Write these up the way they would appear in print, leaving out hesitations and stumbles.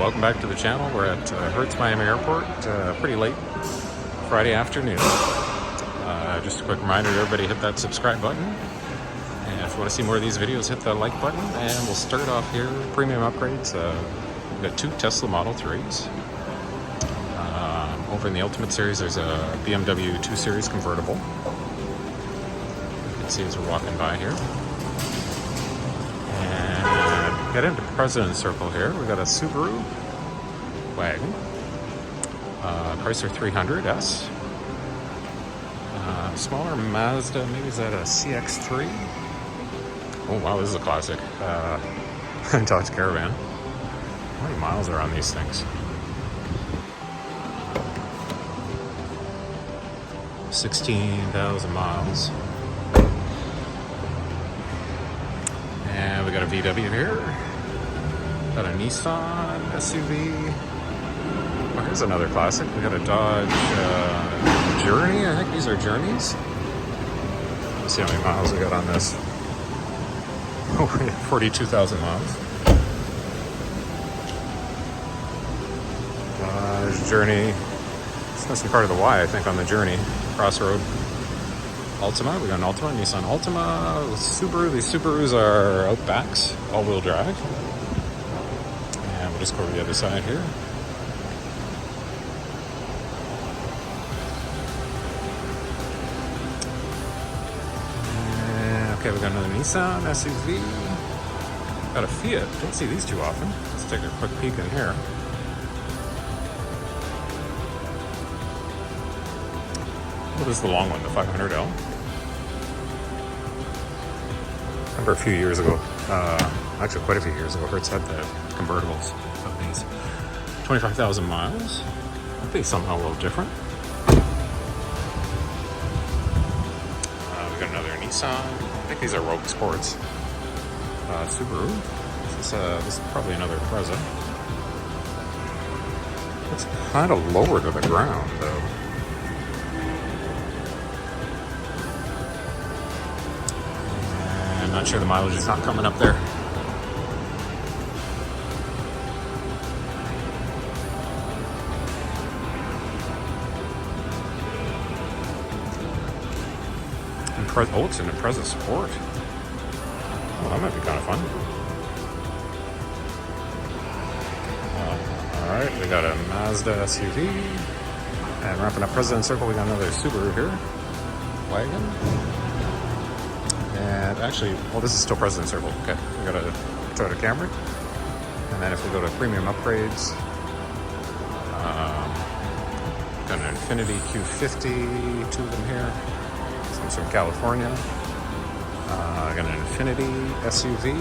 welcome back to the channel. We're at Hertz Miami Airport, pretty late Friday afternoon. Just a quick reminder to everybody, hit that subscribe button. And if you want to see more of these videos, hit that like button. And we'll start off here, premium upgrades. We've got two Tesla Model 3s. Over in the Ultimate Series, there's a BMW 2 Series convertible. You can see as we're walking by here. And get into President's Circle here. We've got a Subaru wagon, Chrysler 300S, smaller Mazda, maybe is that a CX-3? Oh wow, this is a classic. Dodge Caravan. How many miles are on these things? 16,000 miles. And we got a VW here. Got a Nissan SUV. Oh, here's another classic. We got a Dodge Journey. I think these are Journeys. Let's see how many miles we got on this. Oh, 42,000 miles. Dodge Journey. This must be part of the Y, I think, on the Journey. Crossroad. Altima. We got an Altima, Nissan Altima, Subaru. These Subarus are Outbacks, all-wheel drive. And we'll just go to the other side here. Okay, we got another Nissan SUV. Got a Fiat. Don't see these too often. Let's take a quick peek in here. What is the long one, the 500L? Remember a few years ago, actually quite a few years ago, Hertz had the convertibles of these. 25,000 miles. I think somehow a little different. We got another Nissan. I think these are Rogue Sports. Subaru. This is probably another Preza. It's kind of lower to the ground, though. I'm not sure the mileage is not coming up there. Oh, it's an Impreza Sport. Well, that might be kind of fun. Alright, we got a Mazda SUV. And wrapping up President's Circle, we got another Subaru here. Wagon. And actually, well, this is still President's Circle. Okay, we got a Toyota Camry. And then if we go to premium upgrades, got an Infiniti Q50, two of them here. This from California. I got an Infiniti SUV.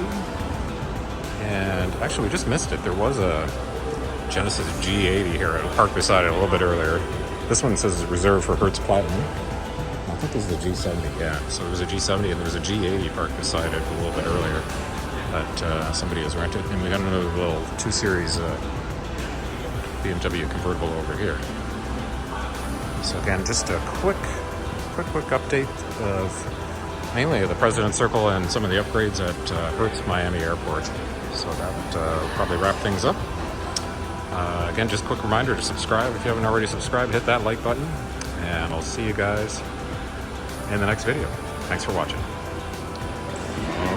And actually, we just missed it. There was a Genesis G80 here. I parked beside it a little bit earlier. This one says it's reserved for Hertz Platinum. I think this is the G70, yeah. So there was a G70 and there was a G80 parked beside it a little bit earlier that somebody has rented. And we got another little 2 Series BMW convertible over here. So again, just a quick update of mainly the President's Circle and some of the upgrades at Hertz Miami Airport. So that will probably wrap things up. Again, just a quick reminder to subscribe. If you haven't already subscribed, hit that like button. And I'll see you guys in the next video. Thanks for watching.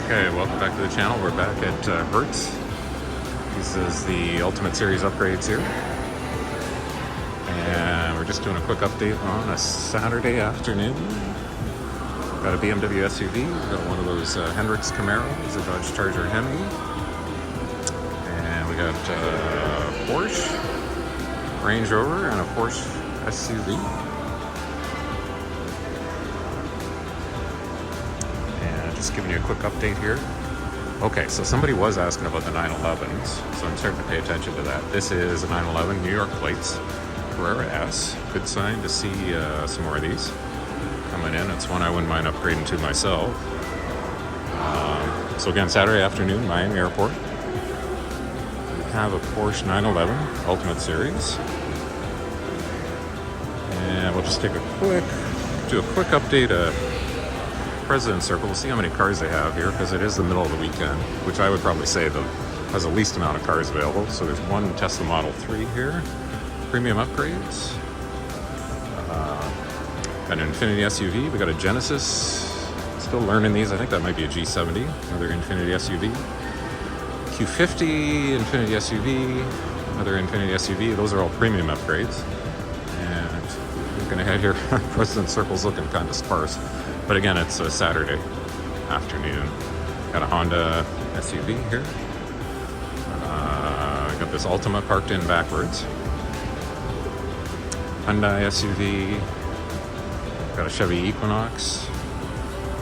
Okay, welcome back to the channel. We're back at Hertz. This is the Ultimate Series upgrades here. And we're just doing a quick update on a Saturday afternoon. Got a BMW SUV. We've got one of those Hendrix Camaros, a Dodge Charger Hemi. And we got Porsche, Range Rover, and a Porsche SUV. Just giving you a quick update here. Okay, so somebody was asking about the 911s, so I'm starting to pay attention to that. This is a 911 New York plates, Carrera S. Good sign to see some more of these coming in. It's one I wouldn't mind upgrading to myself. So again, Saturday afternoon, Miami Airport. We have a Porsche 911 Ultimate Series. And we'll just do a quick update President's Circle. We'll see how many cars they have here because it is the middle of the weekend, which I would probably say the has the least amount of cars available. So there's one Tesla Model 3 here, premium upgrades. Got an Infiniti SUV. We got a Genesis. Still learning these. I think that might be a G70. Another Infiniti SUV. Q50, Infiniti SUV, another Infiniti SUV. Those are all premium upgrades. And we're gonna head here. President Circle's looking kind of sparse, but again, it's a Saturday afternoon. Got a Honda SUV here. Got this Altima parked in backwards. Hyundai SUV. Got a Chevy Equinox.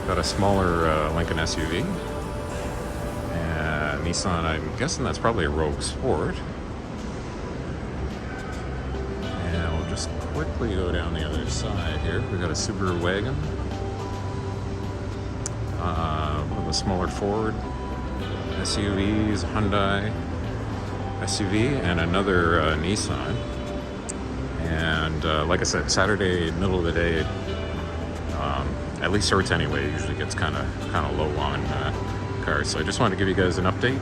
Got a smaller Lincoln SUV. And Nissan, I'm guessing that's probably a Rogue Sport. And we'll just quickly go down the other side here. We got a Subaru wagon. One of the smaller Ford SUVs, Hyundai SUV, and another Nissan. And like I said, Saturday, middle of the day, at least Hertz anyway, usually gets kind of low on cars. So I just wanted to give you guys an update.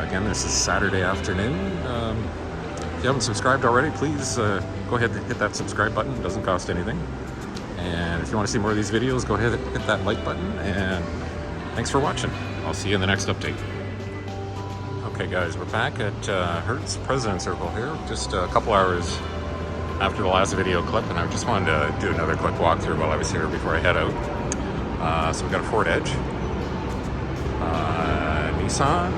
Again, this is Saturday afternoon. If you haven't subscribed already, please go ahead and hit that subscribe button. It doesn't cost anything. And if you want to see more of these videos, go ahead and hit that like button. And thanks for watching. I'll see you in the next update. Okay guys, we're back at Hertz President Circle here, just a couple hours after the last video clip, and I just wanted to do another quick walkthrough while I was here before I head out. So we got a Ford Edge, Nissan,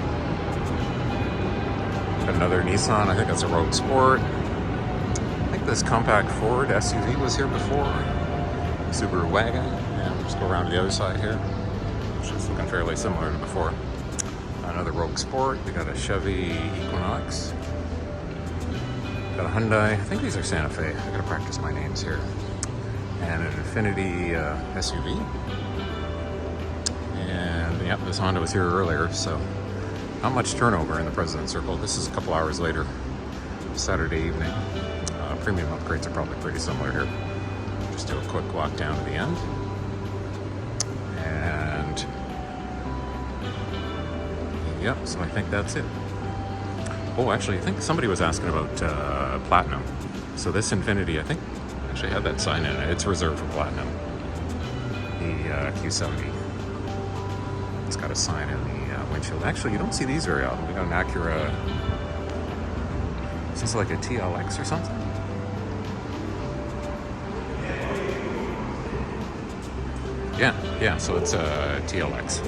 got another Nissan, I think that's a Rogue Sport. I think this compact Ford SUV was here before, Subaru wagon, and we'll just go around to the other side here, which is looking fairly similar to before. Another Rogue Sport. We got a Chevy Equinox. Got a Hyundai. I think these are Santa Fe. I gotta practice my names here. And an Infiniti SUV. And yeah, this Honda was here earlier, so not much turnover in the President Circle. This is a couple hours later, Saturday evening. Premium upgrades are probably pretty similar here. Just do a quick walk down to the end. And yep, so I think that's it. Oh, actually, I think somebody was asking about Platinum. So this Infiniti, I think, actually had that sign in it. It's reserved for Platinum. The Q70. It's got a sign in the windshield. Actually, you don't see these very often. We got an Acura. Is this like a TLX or something? Yeah, so it's a TLX.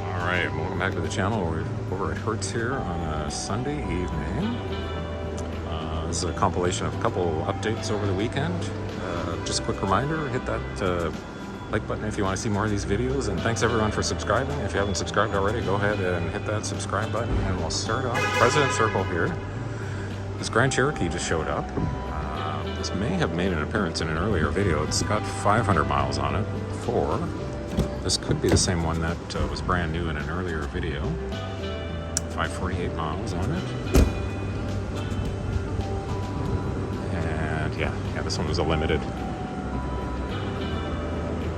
Alright, welcome back to the channel. We're over at Hertz here on a Sunday evening. This is a compilation of a couple updates over the weekend. Just a quick reminder, hit that like button if you want to see more of these videos. And thanks everyone for subscribing. If you haven't subscribed already, go ahead and hit that subscribe button. And we'll start off President Circle here. This Grand Cherokee just showed up. This may have made an appearance in an earlier video. It's got 500 miles on it. This could be the same one that was brand new in an earlier video. 548 miles on it. And yeah, this one was a limited.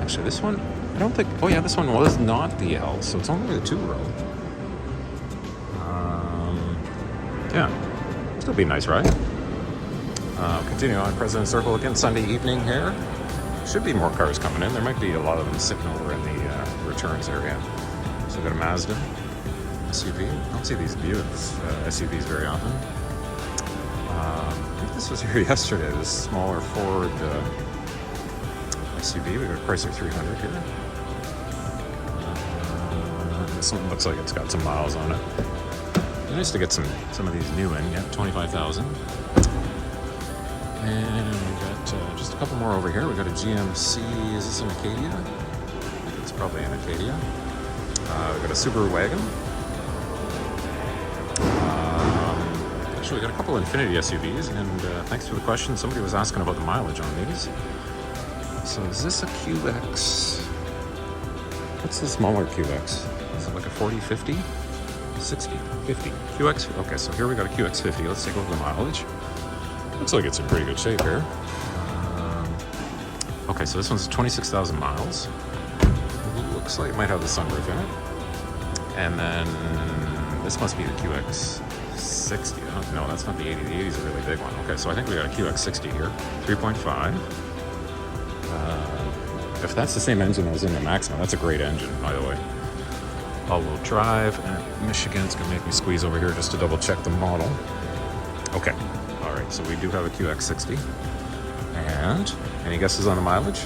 Actually, this one, I don't think, oh yeah, this one was not the L, so it's only the 2-row. Yeah, still be a nice ride. Continue on President Circle again, Sunday evening here. Should be more cars coming in. There might be a lot of them sitting over in the returns area. So we've got a Mazda SUV. I don't see these Buicks SUVs very often. I think this was here yesterday, this smaller Ford SUV. We got a Chrysler 300 here. This one looks like it's got some miles on it. It's nice to get some of these new in. Yeah, 25,000. And we got just a couple more over here. We got a GMC. Is this an Acadia? It's probably an Acadia. We got a Subaru wagon. Actually, we got a couple Infiniti SUVs. And thanks for the question. Somebody was asking about the mileage on these. So is this a QX? What's the smaller QX? Is it like a 40, 50? 60, 50. QX? Okay, so here we got a QX50. Let's take a look at the mileage. Looks like it's in pretty good shape here. Okay, so this one's 26,000 miles. Looks like it might have the sunroof in it. And then this must be the QX60. Oh, no, that's not the 80. The 80 is a really big one. Okay, so I think we got a QX60 here, 3.5. If that's the same engine as in the Maxima, that's a great engine, by the way. All-wheel drive, and Michigan's gonna make me squeeze over here just to double check the model. Okay, all right, so we do have a QX60. And any guesses on the mileage?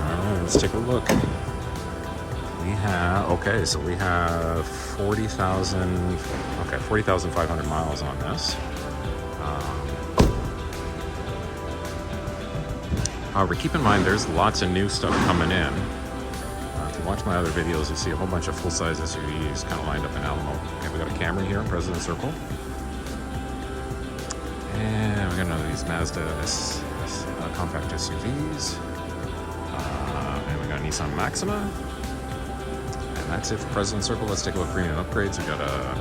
All right, let's take a look. We have, okay, so we have 40,500 miles on this. However, keep in mind there's lots of new stuff coming in. If you watch my other videos, you see a whole bunch of full-size SUVs kind of lined up in Alamo. Okay, we got a Camry here in President Circle. And we got another of these Mazda compact SUVs. And we got a Nissan Maxima. And that's it for President Circle. Let's take a look at premium upgrades. We got a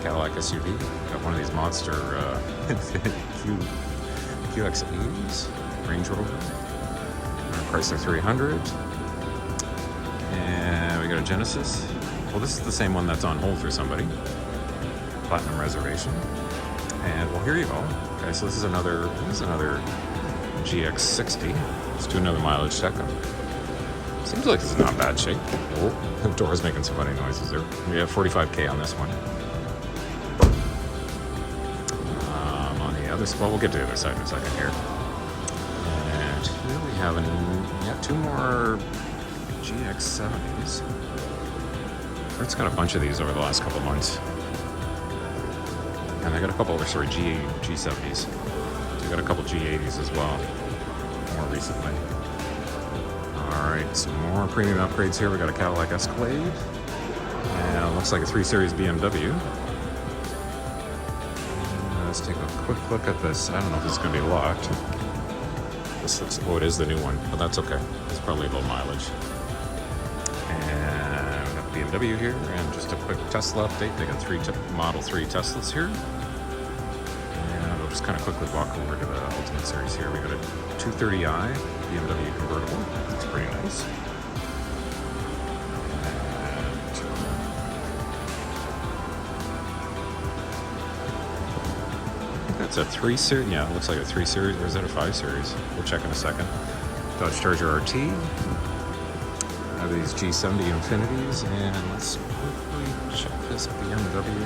Cadillac SUV. We got one of these monster QX80s. Range Rover, Chrysler 300, and we got a Genesis. Well, this is the same one that's on hold for somebody. Platinum reservation, and well, here you go. Okay, so this is another GX60. Let's do another mileage check. Seems like it's in not bad shape. Oh, the door's making some funny noises there. We have 45K on this one. On the other side, well, we'll get to the other side in a second here. Here we have two more GX70s. Hertz got a bunch of these over the last couple months. And I got a couple, G70s. So we got a couple G80s as well, more recently. All right, some more premium upgrades here. We got a Cadillac Escalade. And it looks like a 3 Series BMW. And let's take a quick look at this. I don't know if this is going to be locked. Oh, it is the new one, but that's okay. It's probably low mileage. And we got BMW here, and just a quick Tesla update. They got 3 Model 3 Teslas here. And we'll just kind of quickly walk over to the Ultimate Series here. We got a 230i BMW convertible. Looks pretty nice. It's a 3 Series. Yeah, it looks like a 3 Series. Or is that a 5 Series? We'll check in a second. Dodge Charger RT. Have these G70 Infinities. And let's quickly check this BMW.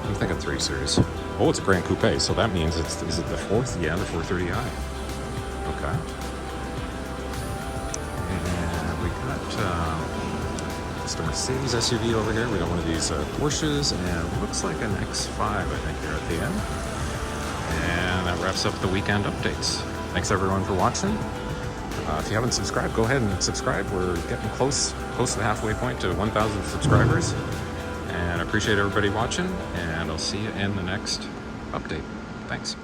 I'm thinking 3 Series. Oh, it's a Grand Coupe. So that means is it the 4th? Yeah, the 430i. Okay. And we got just a Mercedes SUV over here. We got one of these Porsches, and it looks like an X5, I think, here at the end. And that wraps up the weekend updates. Thanks everyone for watching. If you haven't subscribed, go ahead and subscribe. We're getting close to the halfway point to 1,000 subscribers. And I appreciate everybody watching, and I'll see you in the next update. Thanks.